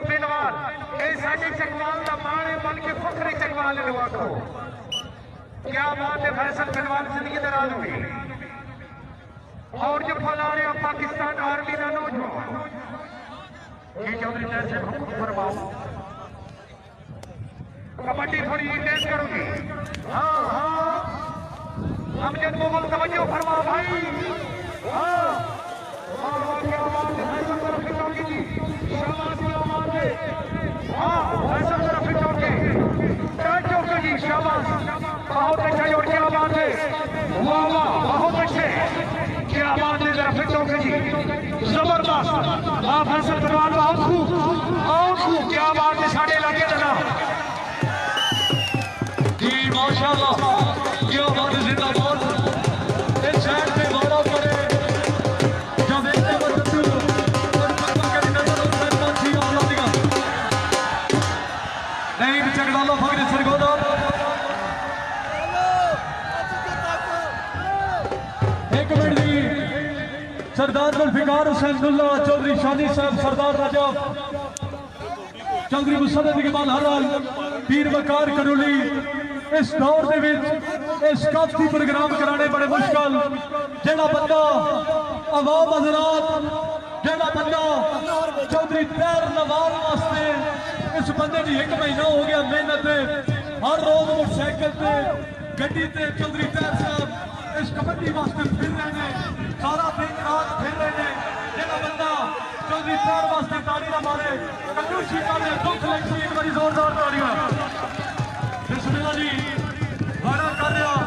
[SPEAKER 4] फिलवाल ये साढ़े चकवाल का मान है बल्कि फखरे चकवाल लुआखो। क्या बात है फैसल फिलवाल जिंदगी दराज हुई और जो फला रहे पाकिस्तान आर्मी का नौजवान ये चौधरी जैसे फरमाओ कबड्डी थोड़ी तेज करोगी। हाँ हम जब मुगल तवज्जो फरमा भाई। हाँ क्या बात है फैसल तरफ खिंचोगे जी शाबाश क्या बात है। हाँ फैसल तरफ खिंचोगे चौके जी शाबाश बहुत अच्छा जोड़ क्या बात है। वाह वाह बहुत अच्छे क्या बात है जरा खिंचोगे जी जबरदस्त। हाँ फैसल फिलवाल बहुत खूब क्या बात है साढ़े इलाके जना
[SPEAKER 5] जी माशाल्लाह क्या बात है। जिंदाबाद इस शहर से मारा पड़े जब एक बच्चू और पक्का की नजर उसे पांची आला दिया नहीं चकडाला फखरे सरगोदा एक मिनट दी सरदार जुल्फिकार हुसैन दुल्ला चौधरी शानी साहब सरदार राजा चौधरी मुसरत इकबाल हराल पीर वकार करोली इस दौर के इस काफी प्रोग्राम कराने बड़े मुश्किल जेड़ा बंदा अवाम हजरात जेड़ा बंदा चौधरी तैर नवाज वास्ते इस बंदे की 1 महीना हो गया मेहनत हर रोज मोटरसाइकिल से गड्डी से चौधरी तैर साहब इस कबड्डी वास्ते फिर रहे हैं सारा दिन रात फिर रहे हैं। जेड़ा बंदा चौधरी तैर वास्ते ताली ना मारे कंजूसी करे दुख लगी एक बारी जोरदार तालियां। बिस्मिल्लाह जी वाड़ा कर रहा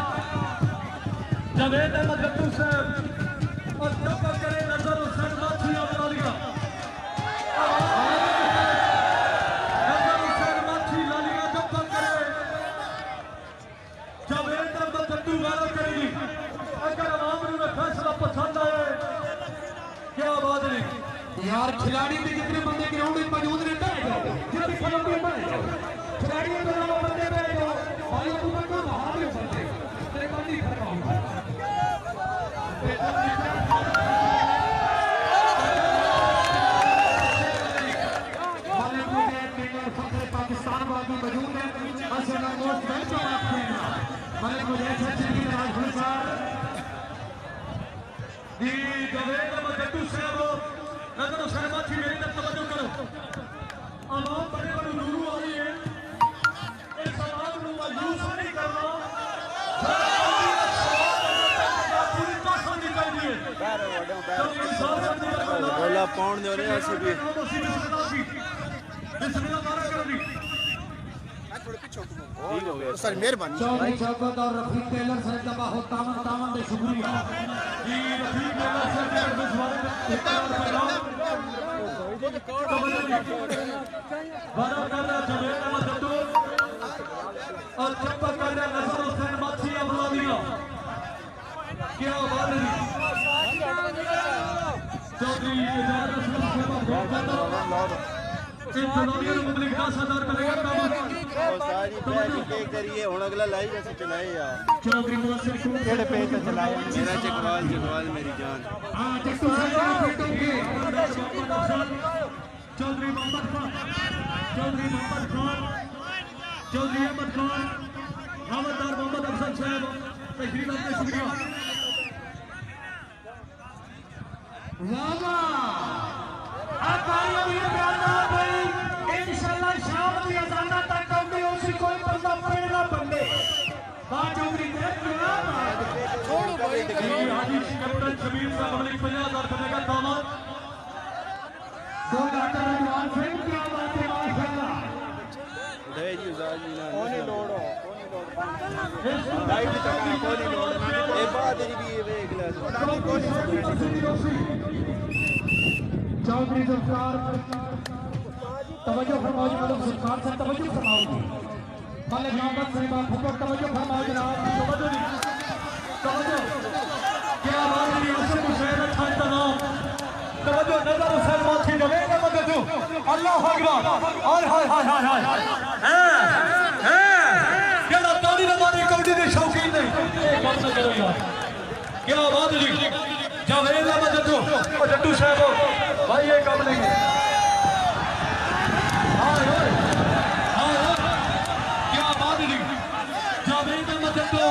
[SPEAKER 5] जवेद अहमद जट्टू साहब और जब करे नजर हुसैन माछी अपना लिया नजर हुसैन माछी लालिया जब करे जवेद अहमद जट्टू वाड़ा करेगी। अगर आवाम ने फैसला पसंद आए क्या बात है
[SPEAKER 6] यार खिलाड़ी भी जितने बंदे ग्राउंड में मौजूद रहते हैं जितने खिलाड़ी खिलाड़ियों के नाम बंदे पे जो भाई तू बंदा बाहर नहीं बनते तेरे बंदी फरमाऊंगा पाकिस्तान वाली मौजूद है बस ना मोस्ट वेलकम आपके मलिक मुझे
[SPEAKER 2] जी जवेद अहमद जट्टू साहब नजर हुसैन माछी मेरी तरफ तवज्जो करो आवाम बड़े बड़े नूरू आ रही है इस आवाम को मायूस नहीं करना पूरी ताकत निकाल दी है
[SPEAKER 7] बोला पाउंड दे रहे हैं भी
[SPEAKER 2] बिस्मिल्लाह मारा करो जी
[SPEAKER 7] ठीक हो गया
[SPEAKER 1] सर मेहरबानी
[SPEAKER 5] चौधरी शौकत और रफीक टेलर साहब का बहुत तामन तामन दे शुक्रिया
[SPEAKER 2] जी रफीक टेलर साहब के दुश्मन इकरार पैगाम वादा करना जवेद अहमद जट्टू और चप्पा करना नजर हुसैन माछी अबलादिया क्या बात है चौधरी इजाजत इंतजामिया मुबलिक 10,000 मिलेगा
[SPEAKER 7] सारी बैठ के करिए हुन अगला लाई ऐसे चलाए यार
[SPEAKER 5] चौधरी मुदस्सिर
[SPEAKER 7] केड़े पे पे चलाए मेरा जगवाल मेरी जान
[SPEAKER 5] हां जट्टू साहब फेंकेंगे
[SPEAKER 2] चौधरी मोहम्मद खान चौधरी अहमद खान हवलदार मोहम्मद अफजल साहब तशरीफ लाने शुक्रिया
[SPEAKER 5] वाह वाह अब भाई अभी प्यारा भाई इंशाल्लाह शाम की अजाना तक होंगे उसी कोई बंदा पड़े ना बंदे बात चौधरी ने क्या
[SPEAKER 1] छोड़ो भाई
[SPEAKER 2] हाजी कैप्टन शबीर साहब मलिक 50,000 रुपए का दामन
[SPEAKER 5] दो डॉक्टर रजवान सिंह क्या बात है माशाल्लाह
[SPEAKER 7] दे जी उजाज जी ना कोनी लोड
[SPEAKER 2] लाइट
[SPEAKER 7] चका कोनी लोड ए बात जी भी ये गिलास
[SPEAKER 5] चौधरी जुल्फकार तवज्जो फरमाओ जनाब जुल्फकार साहब तवज्जो फरमाओ मलिक मोहम्मद साहिब आप हुक्म तवज्जो फरमाओ जनाब
[SPEAKER 2] तवज्जो क्या बात है यूसुफ हुसैन अच्छा इंतजाम तवज्जो नजर हुसैन माछी जवेद अहमद जट्टू अल्लाह अकबर हाय हाय हाय हाय हाय केड़ा ताली नमारी कबड्डी दे शौकीन ने एक बात न करो यार क्या बात है जवेद अहमद जट्टू और जट्टू साहब भाई ये काम नहीं है हाय हाय हाय क्या बात है जवेद अहमद जट्टू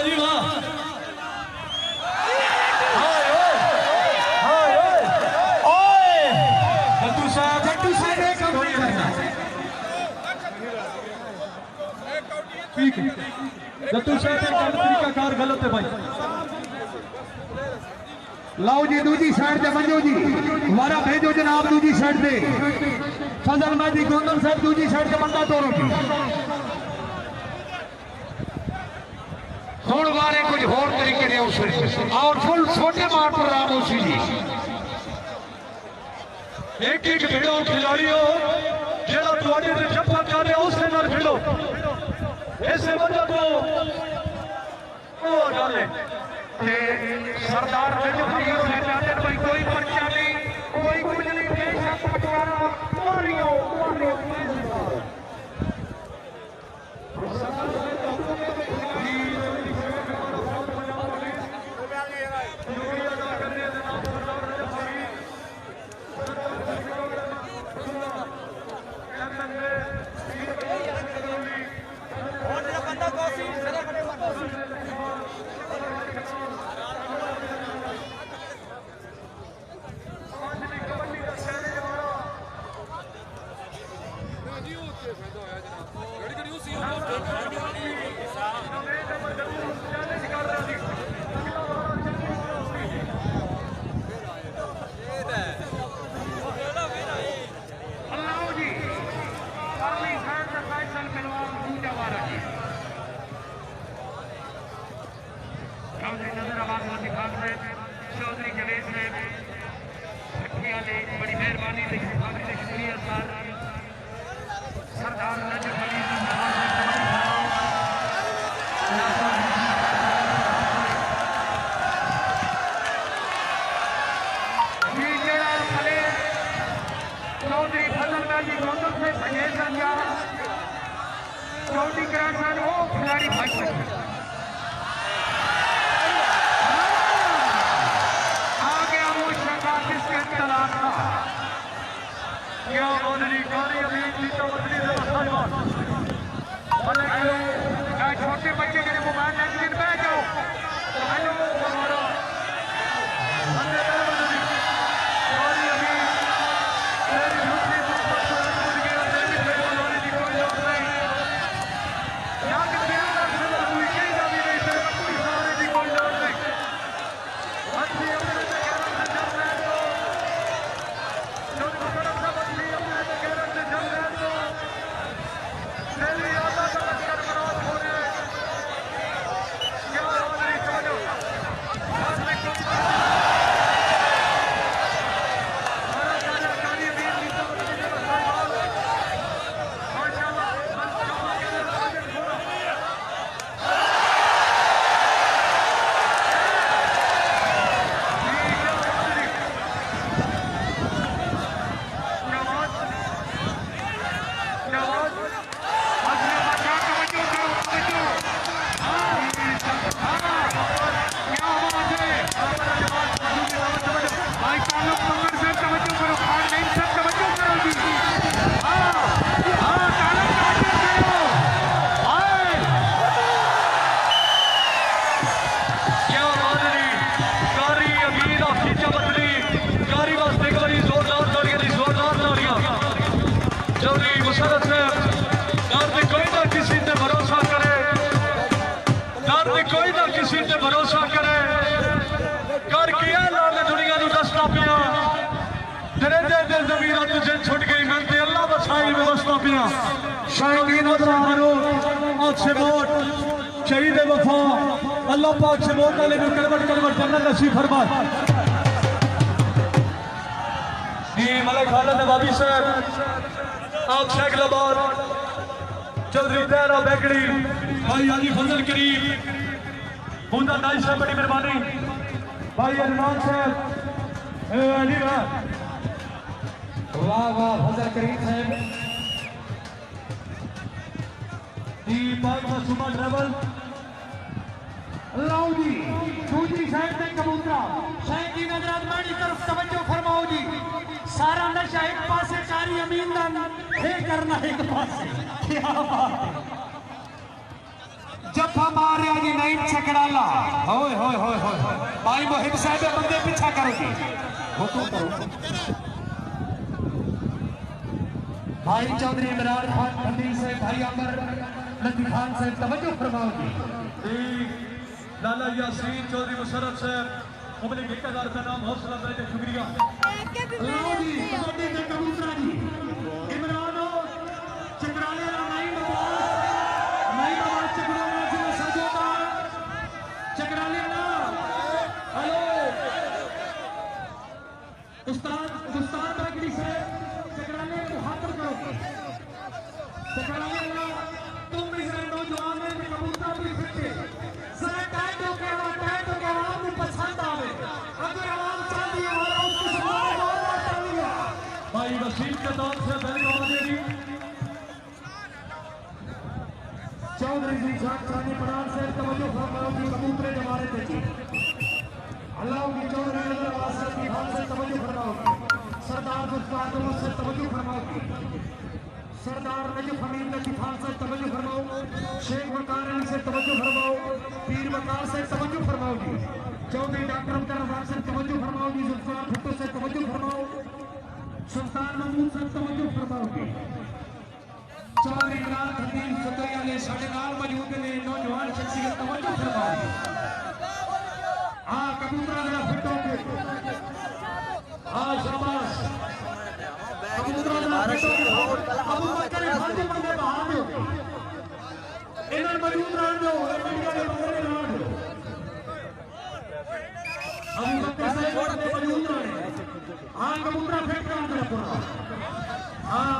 [SPEAKER 2] जी वाह हाय हाय ओए जट्टू साहब
[SPEAKER 5] जट्टू साहब एक काम नहीं करना
[SPEAKER 2] ठीक है जट्टू साहब का तरीका कार गलत है भाई
[SPEAKER 6] लाओ जी दूजी साइड से मंजो जी वारा भेजो जनाब दूजी साइड से फजल महदी गोंदल साहब दूजी साइड से बंदा तोड़ो जी हुण वारे कुछ होर तरीके दे उस और फुल छोटे मार प्रोग्राम उसी जी
[SPEAKER 2] एक एक भिड़ो खिलाड़ियों जेड़ा तुहाडे ते जप्पा कर रहा उससे नाल भिड़ो ऐसे वजह तो ओ डाले
[SPEAKER 6] सरदार भाई कोई पर्चा नहीं कोई कुछ नहीं बेशक पटवारा मारियो चौधरी जवेद साहब बड़ी मेहरबानी शुक्रिया सरदार नजर अली चौधरी फजल जी गोंदल से चौधरी करासान वो खिलाड़ी भाजपा
[SPEAKER 2] क्या बदली गाड़ी अभी जीता बदली से
[SPEAKER 6] छोटे बच्चे के मोबाइल बैठ जाओ हेलो
[SPEAKER 2] मुशर्रफ साहब दर्द कोई ना किसी पे भरोसा करे, दर्द कोई ना किसी पे भरोसा करे, कर किया लाल दुनिया को दसना पिया, तेरे दे जमीन तुझे छुट गई मैं ते अल्लाह बसाई में बसना पिया। शाहीन नजरानो आज से वोट शहीद वफा अल्लाह पाक से वोट वाले में करवट जन्नत नसीब फरमाए। मलिक खालिद नवाबी साहब आप शेखलाबाद चौधरी तैरा बैकड़ी भाई हाजी फजल करीम बूंदा नाई साहब बड़ी मेहरबानी भाई अरमान साहब अली
[SPEAKER 6] वाह वाह फजल करीम साहब
[SPEAKER 2] सुमा ट्रेवल
[SPEAKER 6] लाओ जी दूसरी साइड से कबूतरा शायद की नजर मेरी तरफ तवज्जो फरमाओ जी। सारा नशा एक पासे कारी अमीन दा है करना एक पासे क्या बात है। जफा मार रहा जी नहीं छकड़ाला होए होए होए होए भाई मोहिब साहब बंदे पीछा करो जी हुकुम करो। भाई चौधरी इमरान खान फंदी से भाई अमर लती खान से तवज्जो फरमाओ जी।
[SPEAKER 2] लाला यासीन चौधरी मुशर्रफ साहब पब्लिक 1000 का नाम हौसला देने शुक्रिया।
[SPEAKER 6] लाओ जी कबड्डी के कबूतरा जी इमरान चकराले नहीं बाबा चकराले जी सजोता चकराले ना हेलो उस्ताद बैकड़ी से चकराले को हाथ करो चकराले ना तुम भी नौजवान में कबूतरा भी फिरते सर टाइट हो के आवाज में पसंद आवे अगर आवाज चाहती है और उसको
[SPEAKER 2] भाई वसीम के नाम से पहली आवाज देगी
[SPEAKER 6] चौधरी जी खानी पठान से तवज्जो फरमाओ कि कबूतरे जमारे थे जी अल्लाह की चौधरी नजर की खान से तवज्जो फरमाओ सरदार जुल्फकार से तवज्जो फरमाओ सरदार नजफ हमीद की खान से तवज्जो फरमाओ शेख वकार अली से तवज्जो फरमाओ पीर वकार से तवज्जो फरमाओ जी चौधरी डॉक्टर अब्दुल रज़ाक से तवज्जो फरमाओ जी जुल्फकार भुट्टो से तवज्जो फरमाओ सुल्तान महमूद से तवज्जो फरमाओ जी चौधरी इमरान खतीब सुतैया ने साढ़े नाल मौजूद ने नौजवान शख्सियत तवज्जो फरमाओ हां कबूतरा जरा फिट हो के हां शाबाश कबूतरा जरा फिट हो अबू बकर खान के बंदे बाहर हो इन्हें मौजूद रहने दो मीडिया के बंदे रहने दो अबू बकर साहब मौजूद रहे हां कबूतरा फिट कर दे पूरा हां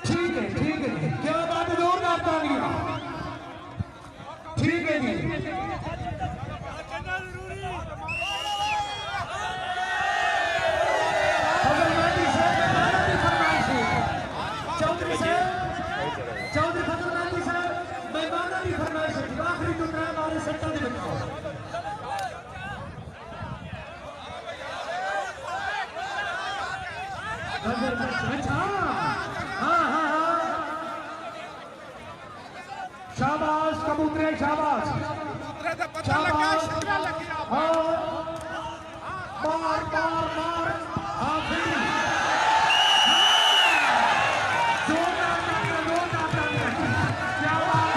[SPEAKER 6] ठीक है क्या बात जोरदार तालियां ठीक है जी चौधरी फजल गांधी साहब मेहमाना की फरमाइश आखिरी तो 3 बार सट्टा दे बताओ अच्छा शाबाश कबूतरे शाबाश शाबाश हाँ मार मार मार हाँ फिर क्या बात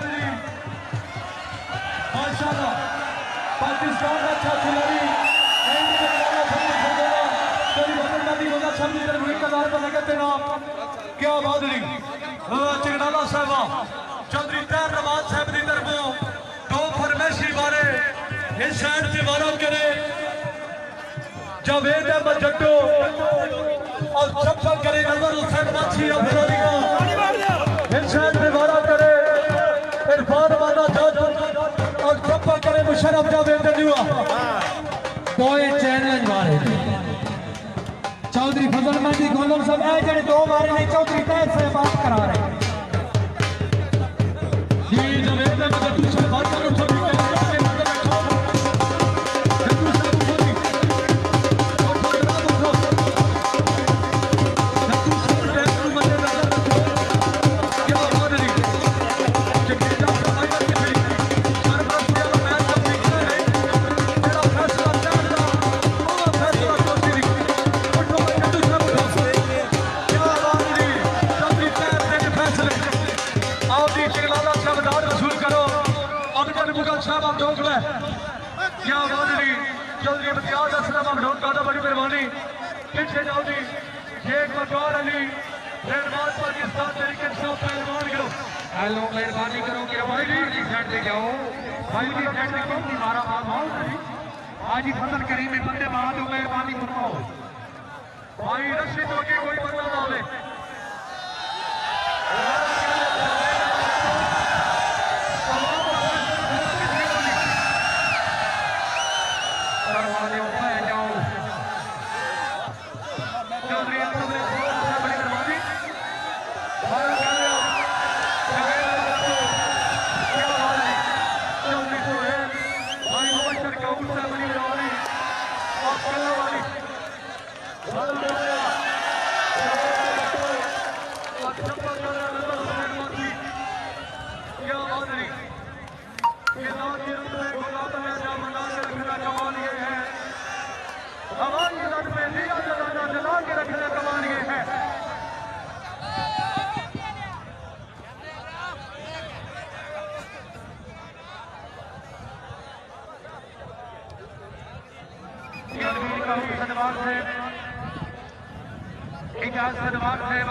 [SPEAKER 6] है
[SPEAKER 2] पाकिस्तान का अच्छा खिलाड़ी क्या बात नहीं चिगनाला साहब चौधरी तैर रमान साहब की तरफों 2 फरमाइशी बारे इस साइड से वारा करे जावेद अहमद जट्टो और चप्पल करे नजर हुसैन माछी अफसानी का हिरशाद निवारा करे इरफान माना जज और चप्पल करे मुशर्रफ जावेद दजुआ
[SPEAKER 6] बॉय चैलेंज मारे चौधरी फजल महदी गोलम साहब ए जेडे दो मारे ने चौधरी तैयब से बात करा रहे
[SPEAKER 2] जी जवेद मगदू से बात करो सभी चौधरी इम्तियाज असलम अमरोड का बड़ी मेहरबानी पीछे चौधरी शेख मकवार अली पहलवान पाकिस्तान तरीके से पहलवान करो
[SPEAKER 4] हेलो मेहरबानी करो कि भाई की साइड पे जाओ भाई की साइड पे कौन नहीं मारा माहौल नहीं हाजी फजल करीम में बंदे मार दो मेहरबानी फरमाओ
[SPEAKER 2] भाई रशीद होके कोई बंदा ना ले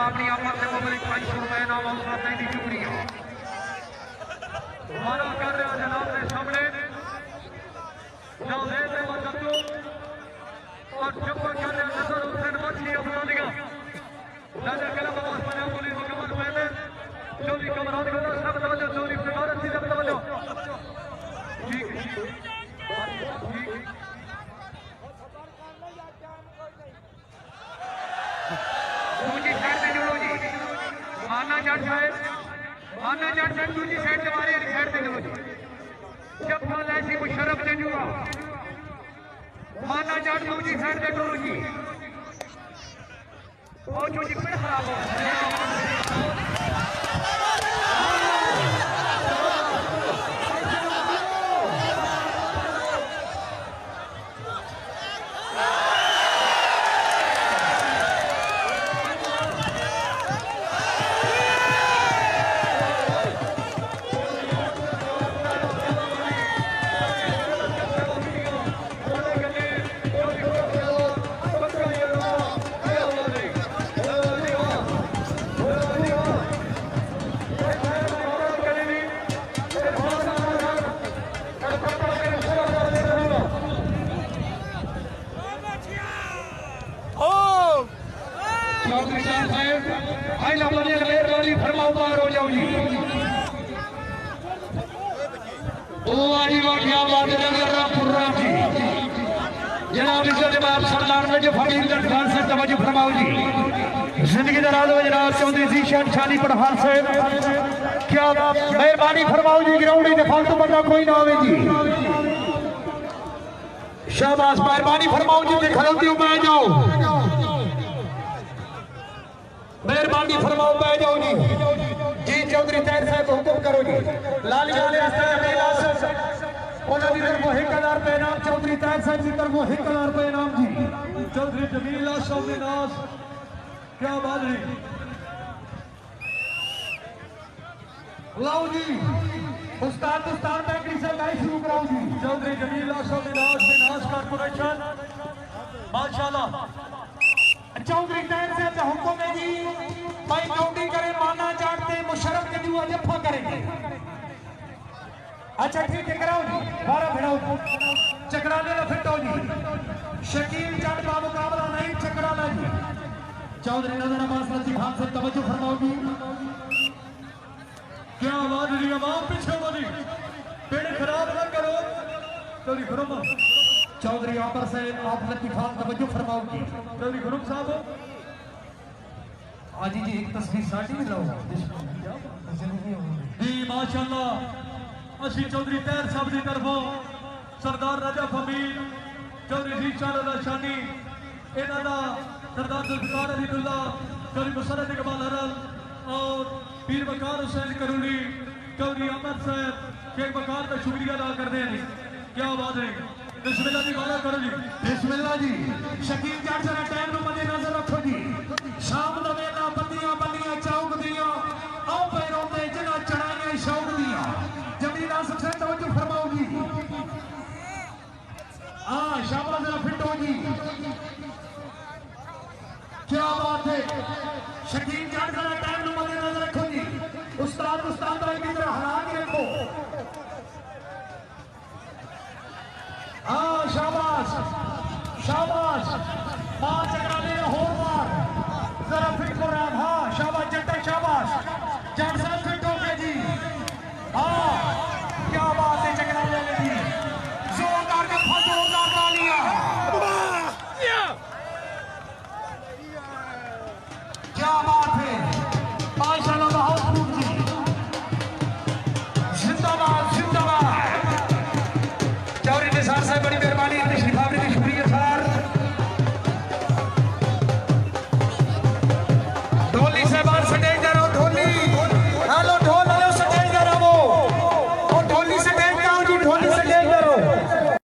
[SPEAKER 4] अपनी आमद से मुबारक 500 रुपए नाम और नहीं शुक्रिया
[SPEAKER 2] हमारा कर रहा जनाब के सामने जावेद मगदू और चप्पल कर रहा नजर हुसैन माछी अफसानी का राजा कलम आवाज पंजाब पुलिस मुकम्मल पहले चौधरी कमरान को सब तवज्जो चौधरी इमारत से सब तवज्जो ठीक
[SPEAKER 4] माना जट दूसरी साइड हमारे साइड से चलो चप्पल ऐसी मुशर्रफ ने जुआ माना जट दूसरी साइड से करो जी और जो जी पेड़ खराब हो
[SPEAKER 6] जिंदगी दराज हो जनाब चौधरी जीशान शानी पठान साहब क्या मेहरबानी फरमाओ जी ग्राउंड में फालतू बंदा कोई ना आवे जी शाबाश मेहरबानी फरमाओ जी खड़ोती हो मैं जाओ मेहरबानी फरमाओ मैं जाओ जी चौधरी तैयब साहब हुक्म करो जी लाल वाले रास्ते में उन्होंने तरफ 1000 रुपए इनाम चौधरी तैयब साहब की तरफ 1000 रुपए इनाम जी
[SPEAKER 2] चौधरी जमील आशफ नाज क्या बात है
[SPEAKER 6] लाओ जी उस्ताद बैकरी से गाइस शुरू कराओ जी
[SPEAKER 2] चौधरी जमील आशफ नाज कारपोरेशन माशाल्लाह
[SPEAKER 6] चौधरी तैयब साहब का हुक्म है जी भाई ड्यूटी करे माना चाटते मुशर्रफ के जुआ जफा करेंगे अच्छा ठीक है कराओ जी बारह भिड़ाओ चकराने का फिट हो जी शकील जट का मुकाबला नहीं चकराना जी चौधरी नजर अब्बास लतीफ खान से तवज्जो फरमाओगी।
[SPEAKER 2] क्या आवाज रही आवाम पीछे वाली पेड़ खराब ना करो चौधरी खुरम
[SPEAKER 6] चौधरी ऑपर से आप लतीफ खान तवज्जो फरमाओगी।
[SPEAKER 2] चौधरी खुरम साहब
[SPEAKER 6] आजी जी एक तस्वीर साड़ी भी लाओ
[SPEAKER 2] जी माशाअल्लाह असी चौधरी तैर साहब की तरफों सरदार राजा फमीर चौधरी जीशान अला शानी इन्हों का सरदार जुल्फिकार अलीदुल्ला चौधरी मुसरत इकबाल हरल और पीर वकार हुसैन करूड़ी चौधरी अहमद साहब शेख वकार का शुक्रिया अदा करते हैं। क्या बात है बिस्मिल्लाह जी वाला करो जी
[SPEAKER 6] बिस्मिल्लाह जी। शकील जट जरा टाइम नु मद्दे नजर रखो जी। शाम दा वेला बत्तियां बल्लियां चौक दियां आओ पैरों ते जिन्हां चढ़ाइयां शौक दियां जमीन आसम से तवज्जो फरमाओगी। हाँ शाबाश जरा फिट हो जी। क्या बात है शकील जट जरा टाइम नु मद्दे नजर रखो जी। उस्ताद भाई की तरह हला के रखो। हाँ शाबाश शाबाश मां चकरा ले हो मार जरा फिट कर रहा। हाँ शाबाश जट्टा शाबाश जट